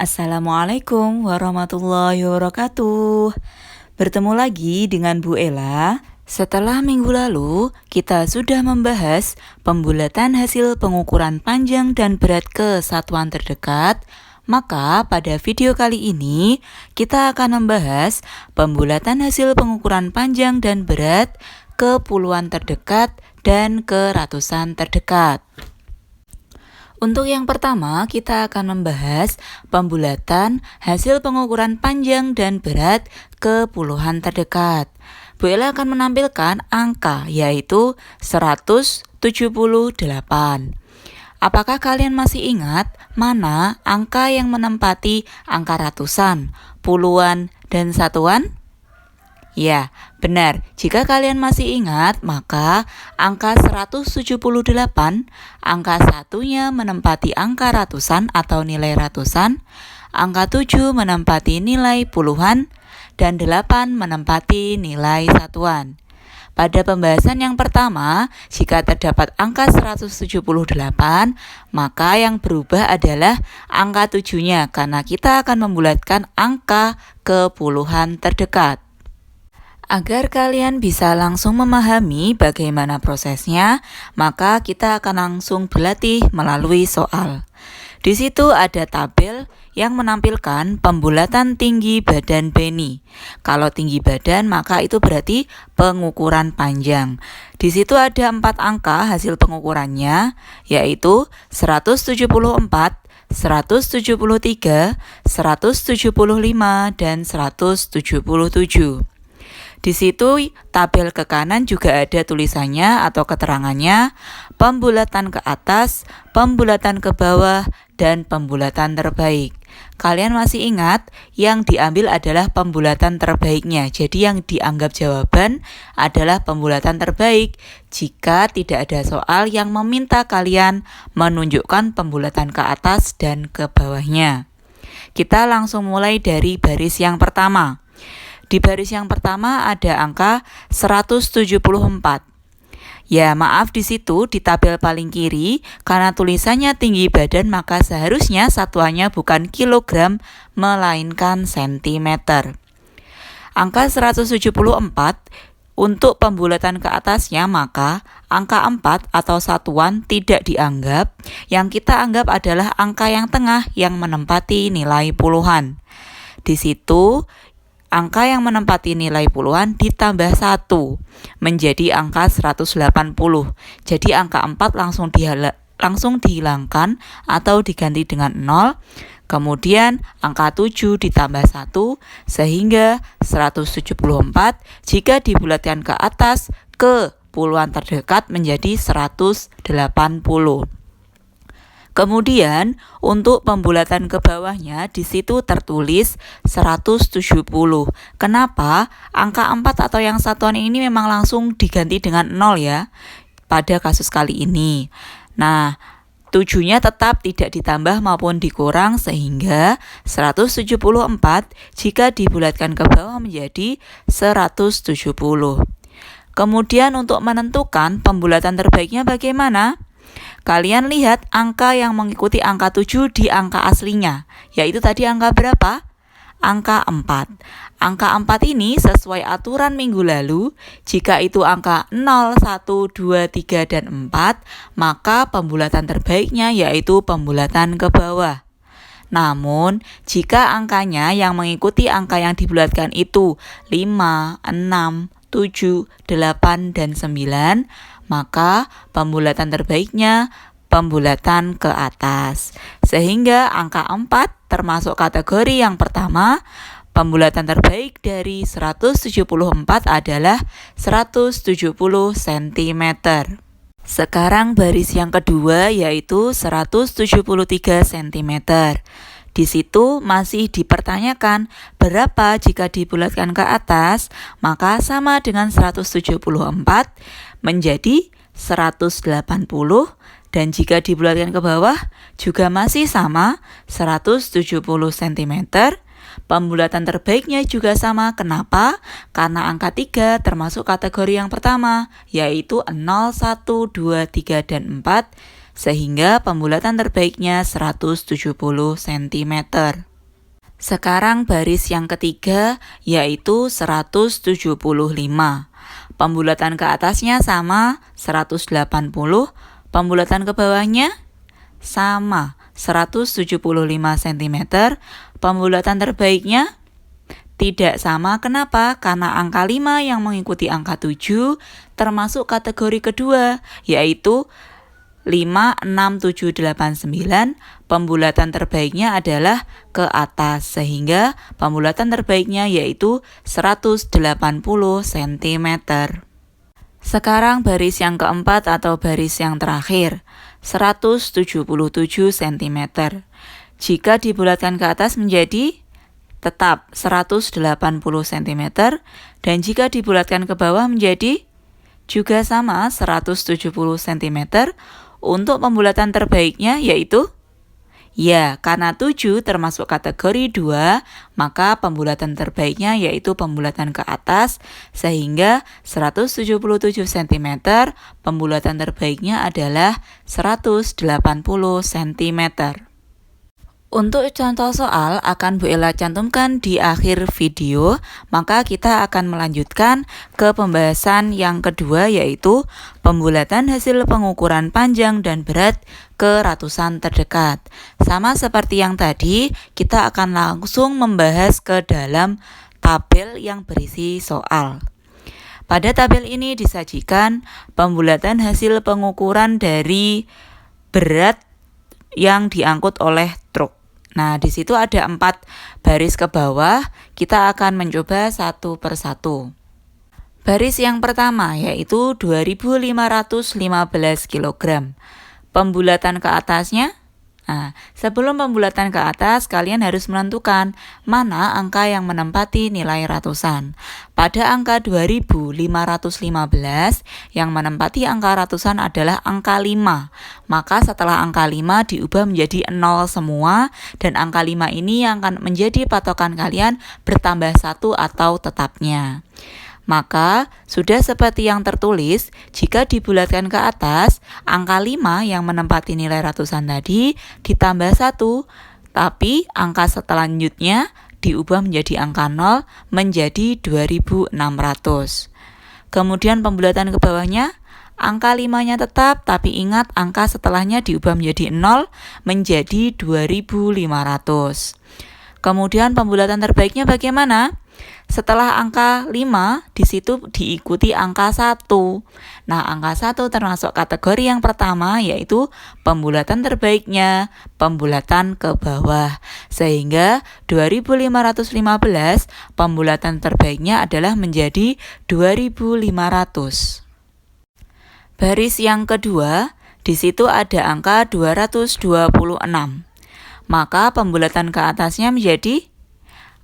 Assalamualaikum warahmatullahi wabarakatuh. Bertemu lagi dengan Bu Ella. Setelah minggu lalu, kita sudah membahas pembulatan hasil pengukuran panjang dan berat ke satuan terdekat. Maka pada video kali ini, kita akan membahas pembulatan hasil pengukuran panjang dan berat ke puluhan terdekat dan ke ratusan terdekat. Untuk yang pertama, kita akan membahas pembulatan hasil pengukuran panjang dan berat ke puluhan terdekat. Bu Ella akan menampilkan angka, yaitu 178. Apakah kalian masih ingat mana angka yang menempati angka ratusan, puluhan, dan satuan? Ya, benar. Jika kalian masih ingat, maka angka 178, angka satunya menempati angka ratusan atau nilai ratusan, angka 7 menempati nilai puluhan, dan 8 menempati nilai satuan. Pada pembahasan yang pertama, jika terdapat angka 178, maka yang berubah adalah angka 7-nya, karena kita akan membulatkan angka ke puluhan terdekat. Agar kalian bisa langsung memahami bagaimana prosesnya, maka kita akan langsung berlatih melalui soal. Di situ ada tabel yang menampilkan pembulatan tinggi badan Beni. Kalau tinggi badan, maka itu berarti pengukuran panjang. Di situ ada 4 angka hasil pengukurannya, yaitu 174, 173, 175, dan 177. Di situ tabel ke kanan juga ada tulisannya atau keterangannya, pembulatan ke atas, pembulatan ke bawah, dan pembulatan terbaik. Kalian masih ingat yang diambil adalah pembulatan terbaiknya. Jadi yang dianggap jawaban adalah pembulatan terbaik jika tidak ada soal yang meminta kalian menunjukkan pembulatan ke atas dan ke bawahnya. Kita langsung mulai dari baris yang pertama. Di baris yang pertama ada angka 174. Ya, maaf di situ di tabel paling kiri, karena tulisannya tinggi badan maka seharusnya satuannya bukan kilogram melainkan sentimeter. Angka 174 untuk pembulatan ke atasnya maka angka 4 atau satuan tidak dianggap. Yang kita anggap adalah angka yang tengah yang menempati nilai puluhan. Di situ angka yang menempati nilai puluhan ditambah 1 menjadi angka 180. Jadi angka 4 langsung dihilangkan atau diganti dengan 0. Kemudian angka 7 ditambah 1 sehingga 174 jika dibulatkan ke atas ke puluhan terdekat menjadi 180. Kemudian untuk pembulatan ke bawahnya di situ tertulis 170. Kenapa? Angka 4 atau yang satuan ini memang langsung diganti dengan 0 ya pada kasus kali ini. Nah, 7-nya tetap tidak ditambah maupun dikurang sehingga 174 jika dibulatkan ke bawah menjadi 170. Kemudian untuk menentukan pembulatan terbaiknya bagaimana? Kalian lihat angka yang mengikuti angka 7 di angka aslinya, yaitu tadi angka berapa? Angka 4. Angka 4 ini sesuai aturan minggu lalu, jika itu angka 0, 1, 2, 3, dan 4, maka pembulatan terbaiknya yaitu pembulatan ke bawah. Namun, jika angkanya yang mengikuti angka yang dibulatkan itu 5, 6, 7, 8, dan 9, maka pembulatan terbaiknya pembulatan ke atas. Sehingga angka 4 termasuk kategori yang pertama, pembulatan terbaik dari 174 adalah 170 cm. Sekarang baris yang kedua yaitu 173 cm. Di situ masih dipertanyakan berapa jika dibulatkan ke atas, maka sama dengan 174 menjadi 180, dan jika dibulatkan ke bawah juga masih sama 170 cm. Pembulatan terbaiknya juga sama. Kenapa? Karena angka 3 termasuk kategori yang pertama, yaitu 0, 1, 2, 3, dan 4, sehingga pembulatan terbaiknya 170 cm. Sekarang baris yang ketiga yaitu 175. Pembulatan ke atasnya sama 180, pembulatan ke bawahnya sama 175 cm. Pembulatan terbaiknya tidak sama. Kenapa? Karena angka 5 yang mengikuti angka 7 termasuk kategori kedua, yaitu 5, 6, 7, 8, 9. Pembulatan terbaiknya adalah ke atas, sehingga pembulatan terbaiknya yaitu 180 cm. Sekarang baris yang keempat atau baris yang terakhir, 177 cm. Jika dibulatkan ke atas menjadi tetap 180 cm, dan jika dibulatkan ke bawah menjadi juga sama 170 cm. Untuk pembulatan terbaiknya yaitu karena 7 termasuk kategori 2, maka pembulatan terbaiknya yaitu pembulatan ke atas, sehingga 177 cm, pembulatan terbaiknya adalah 180 cm. Untuk contoh soal akan Bu Ella cantumkan di akhir video, maka kita akan melanjutkan ke pembahasan yang kedua, yaitu pembulatan hasil pengukuran panjang dan berat ke ratusan terdekat. Sama seperti yang tadi, kita akan langsung membahas ke dalam tabel yang berisi soal. Pada tabel ini disajikan pembulatan hasil pengukuran dari berat yang diangkut oleh truk. Nah, di situ ada 4 baris ke bawah. Kita akan mencoba satu persatu. Baris yang pertama yaitu 2515 kg. Pembulatan ke atasnya. Nah, sebelum pembulatan ke atas, kalian harus menentukan mana angka yang menempati nilai ratusan. Pada angka 2515, yang menempati angka ratusan adalah angka 5. Maka setelah angka 5 diubah menjadi 0 semua, dan angka 5 ini yang akan menjadi patokan kalian bertambah 1 atau tetapnya. Maka, sudah seperti yang tertulis, jika dibulatkan ke atas, angka 5 yang menempati nilai ratusan tadi ditambah 1, tapi angka selanjutnya diubah menjadi angka 0 menjadi 2600. Kemudian pembulatan ke bawahnya, angka 5-nya tetap, tapi ingat angka setelahnya diubah menjadi 0 menjadi 2500. Kemudian pembulatan terbaiknya bagaimana? Setelah angka 5, di situ diikuti angka 1. Nah, angka 1 termasuk kategori yang pertama, yaitu pembulatan terbaiknya, pembulatan ke bawah. Sehingga 2515, pembulatan terbaiknya adalah menjadi 2500. Baris yang kedua, di situ ada angka 226. Maka pembulatan ke atasnya menjadi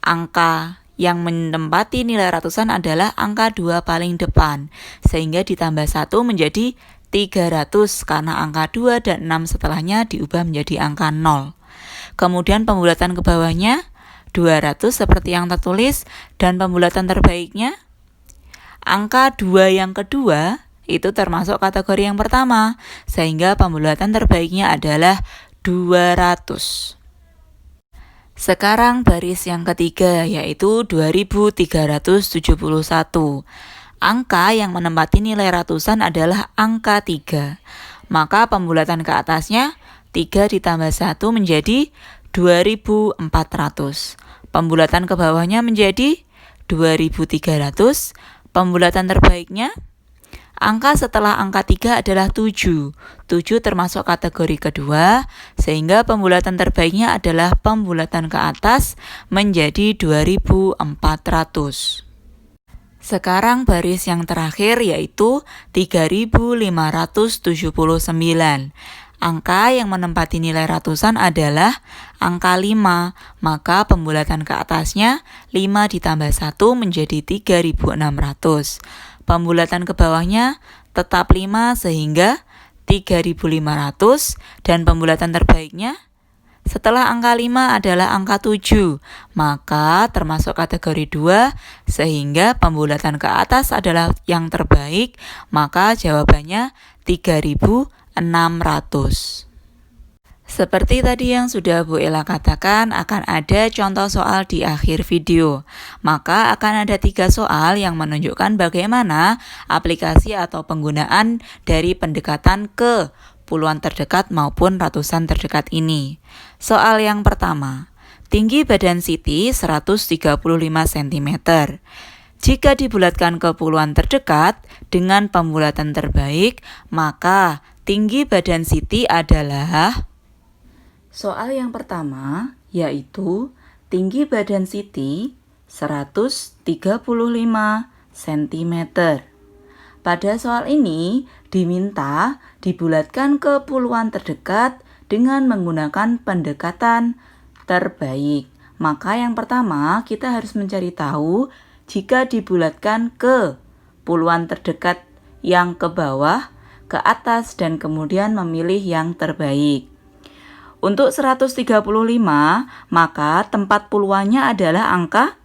angka yang menempati nilai ratusan adalah angka 2 paling depan, sehingga ditambah 1 menjadi 300 karena angka 2 dan 6 setelahnya diubah menjadi angka 0. Kemudian pembulatan ke bawahnya 200 seperti yang tertulis, dan pembulatan terbaiknya angka 2 yang kedua itu termasuk kategori yang pertama, sehingga pembulatan terbaiknya adalah 200. Sekarang baris yang ketiga yaitu 2371. Angka yang menempati nilai ratusan adalah angka 3. Maka pembulatan ke atasnya 3 ditambah 1 menjadi 2400. Pembulatan ke bawahnya menjadi 2300. Pembulatan terbaiknya angka setelah angka 3 adalah 7. 7 termasuk kategori kedua, sehingga pembulatan terbaiknya adalah pembulatan ke atas menjadi 2400. Sekarang baris yang terakhir yaitu 3579. Angka yang menempati nilai ratusan adalah angka 5, maka pembulatan ke atasnya 5 ditambah 1 menjadi 3600. Pembulatan ke bawahnya tetap 5 sehingga 3500, dan pembulatan terbaiknya setelah angka 5 adalah angka 7, maka termasuk kategori 2 sehingga pembulatan ke atas adalah yang terbaik, maka jawabannya 3600. Seperti tadi yang sudah Bu Ella katakan, akan ada contoh soal di akhir video. Maka akan ada 3 soal yang menunjukkan bagaimana aplikasi atau penggunaan dari pendekatan ke puluhan terdekat maupun ratusan terdekat ini. Soal yang pertama, tinggi badan Siti 135 cm. Jika dibulatkan ke puluhan terdekat dengan pembulatan terbaik, maka tinggi badan Siti adalah... Soal yang pertama yaitu tinggi badan Siti 135 cm. Pada soal ini diminta dibulatkan ke puluhan terdekat dengan menggunakan pendekatan terbaik. Maka yang pertama kita harus mencari tahu jika dibulatkan ke puluhan terdekat yang ke bawah, ke atas, dan kemudian memilih yang terbaik. Untuk 135, maka tempat puluhannya adalah angka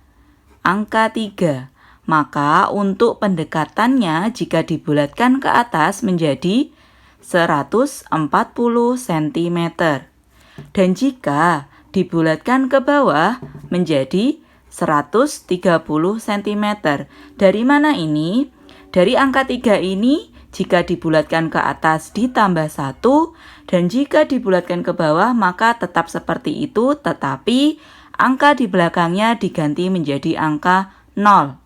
3. Maka untuk pendekatannya jika dibulatkan ke atas menjadi 140 cm. Dan jika dibulatkan ke bawah menjadi 130 cm. Dari mana ini? Dari angka 3 ini jika dibulatkan ke atas ditambah 1, dan jika dibulatkan ke bawah maka tetap seperti itu, tetapi angka di belakangnya diganti menjadi angka 0.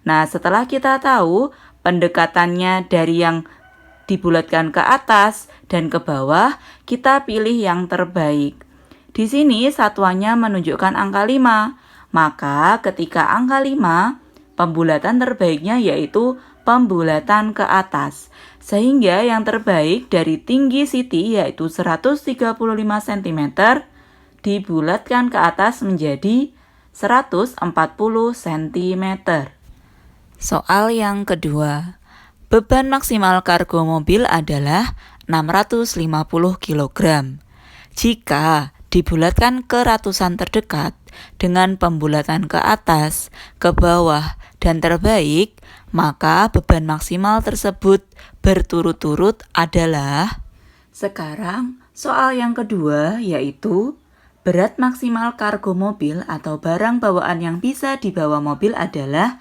Nah, setelah kita tahu pendekatannya dari yang dibulatkan ke atas dan ke bawah, kita pilih yang terbaik. Di sini satuannya menunjukkan angka 5. Maka ketika angka 5, pembulatan terbaiknya yaitu pembulatan ke atas. Sehingga yang terbaik dari tinggi Siti yaitu 135 cm dibulatkan ke atas menjadi 140 cm. Soal yang kedua. Beban maksimal kargo mobil adalah 650 kg. Jika dibulatkan ke ratusan terdekat dengan pembulatan ke atas, ke bawah, dan terbaik, maka beban maksimal tersebut berturut-turut adalah... Sekarang soal yang kedua yaitu berat maksimal kargo mobil atau barang bawaan yang bisa dibawa mobil adalah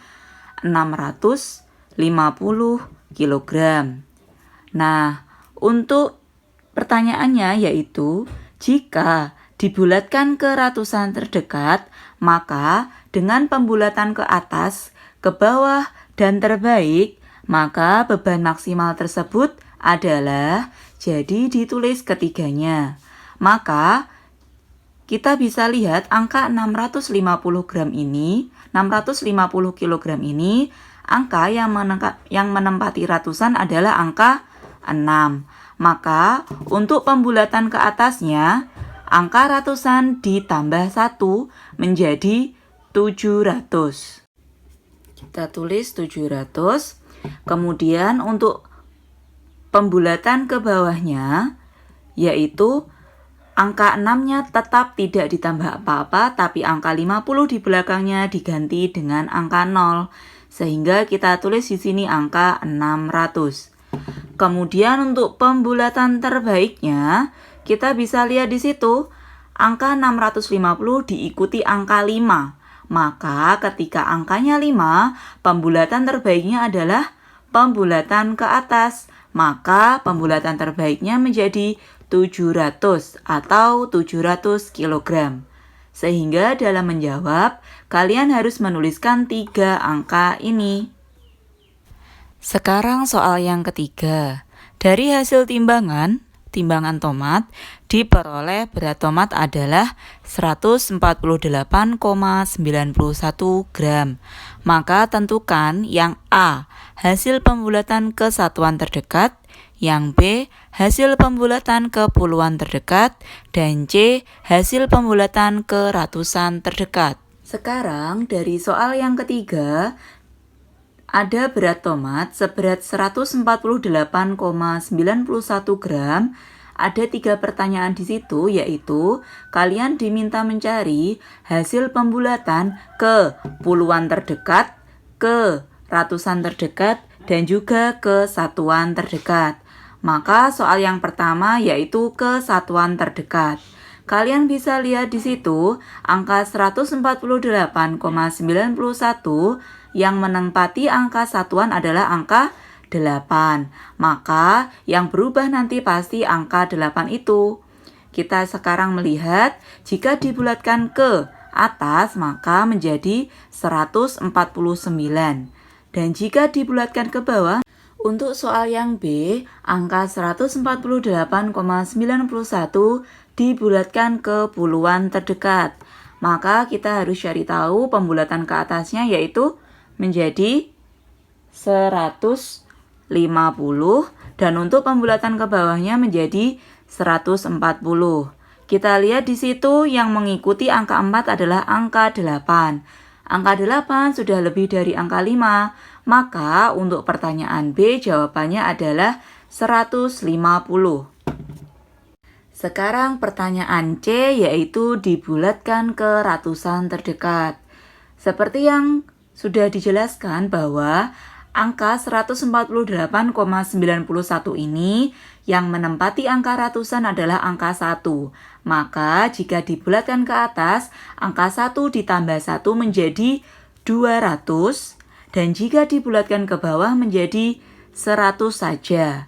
650 kg. Nah, untuk pertanyaannya yaitu jika dibulatkan ke ratusan terdekat, maka dengan pembulatan ke atas, ke bawah, dan terbaik, maka beban maksimal tersebut adalah, jadi ditulis ketiganya. Maka kita bisa lihat angka 650 gram ini, 650 kg ini, angka yang menempati ratusan adalah angka 6. Maka untuk pembulatan ke atasnya, angka ratusan ditambah 1 menjadi 700. Kita tulis 700. Kemudian untuk pembulatan ke bawahnya, yaitu angka 6-nya tetap tidak ditambah apa-apa, tapi angka 50 di belakangnya diganti dengan angka 0. Sehingga kita tulis di sini angka 600. Kemudian untuk pembulatan terbaiknya, kita bisa lihat di situ angka 650 diikuti angka 5. Maka ketika angkanya 5, pembulatan terbaiknya adalah pembulatan ke atas. Maka pembulatan terbaiknya menjadi 700 atau 700 kg. Sehingga dalam menjawab, kalian harus menuliskan 3 angka ini. Sekarang soal yang ketiga. Dari hasil timbangan tomat, diperoleh berat tomat adalah 148,91 gram. Maka tentukan yang A, hasil pembulatan ke satuan terdekat, yang B, hasil pembulatan ke puluhan terdekat, dan C, hasil pembulatan ke ratusan terdekat. Sekarang dari soal yang ketiga, ada berat tomat seberat 148,91 gram. Ada 3 pertanyaan di situ, yaitu kalian diminta mencari hasil pembulatan ke puluhan terdekat, ke ratusan terdekat, dan juga ke satuan terdekat. Maka soal yang pertama yaitu kesatuan terdekat. Kalian bisa lihat di situ angka 148,91 yang menempati angka satuan adalah angka 8. Maka yang berubah nanti pasti angka 8 itu. Kita sekarang melihat jika dibulatkan ke atas maka menjadi 149. Dan jika dibulatkan ke bawah, untuk soal yang B, angka 148,91 dibulatkan ke puluhan terdekat. Maka kita harus cari tahu pembulatan ke atasnya yaitu menjadi 150 dan untuk pembulatan ke bawahnya menjadi 140. Kita lihat di situ yang mengikuti angka 4 adalah angka 8. Angka 8 sudah lebih dari angka 5, maka untuk pertanyaan B jawabannya adalah 150. Sekarang pertanyaan C yaitu dibulatkan ke ratusan terdekat. Seperti yang sudah dijelaskan bahwa angka 148,91 ini yang menempati angka ratusan adalah angka 1. Maka jika dibulatkan ke atas, angka 1 ditambah 1 menjadi 200. Dan jika dibulatkan ke bawah menjadi 100 saja.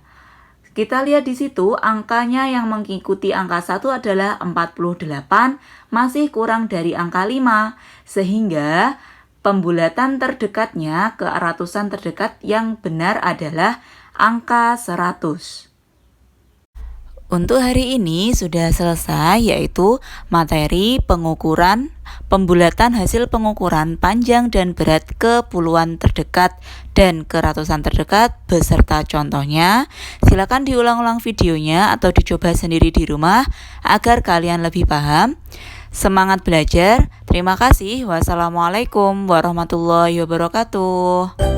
Kita lihat di situ angkanya yang mengikuti angka 1 adalah 48, masih kurang dari angka 5. Sehingga pembulatan terdekatnya ke ratusan terdekat yang benar adalah angka 100. Untuk hari ini sudah selesai yaitu materi pengukuran pembulatan hasil pengukuran panjang dan berat ke puluhan terdekat dan ke ratusan terdekat beserta contohnya. Silakan diulang-ulang videonya atau dicoba sendiri di rumah agar kalian lebih paham. Semangat belajar. Terima kasih. Wassalamualaikum warahmatullahi wabarakatuh.